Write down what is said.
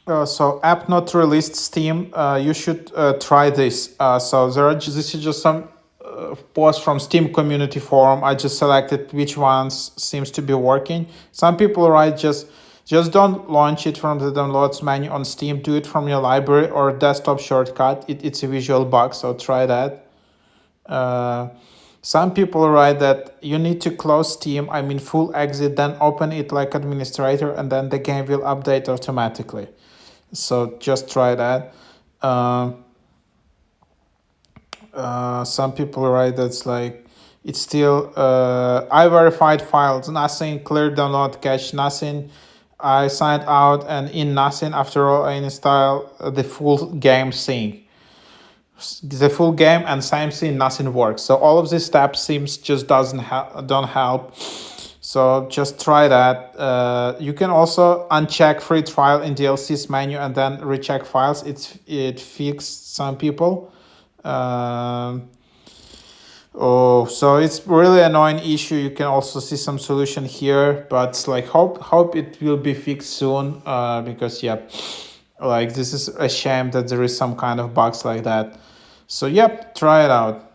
So app not released Steam. You should try this. This is just some post from Steam community forum. I just selected which ones seems to be working. Some people write just don't launch it from the downloads menu on Steam. Do it from your library or desktop shortcut. It's a visual bug, so try that. Uh, some people write that you need to close Steam, I mean full exit, then open it like administrator, and then the game will update automatically. So just try that. Um some people write that's like it's still I verified files, nothing clear download cache, nothing. I signed out and in nothing. After all, I install the full game thing, the full game, and same thing, nothing works. So all of these steps seems just don't help. So just try that. You can also uncheck free trial in DLCs menu and then recheck files. It fixed some people. Um, oh, so it's really annoying issue. You can also see some solution here, but it's like hope it will be fixed soon. Because yeah, like this is a shame that there is some kind of bugs like that. So yep, try it out.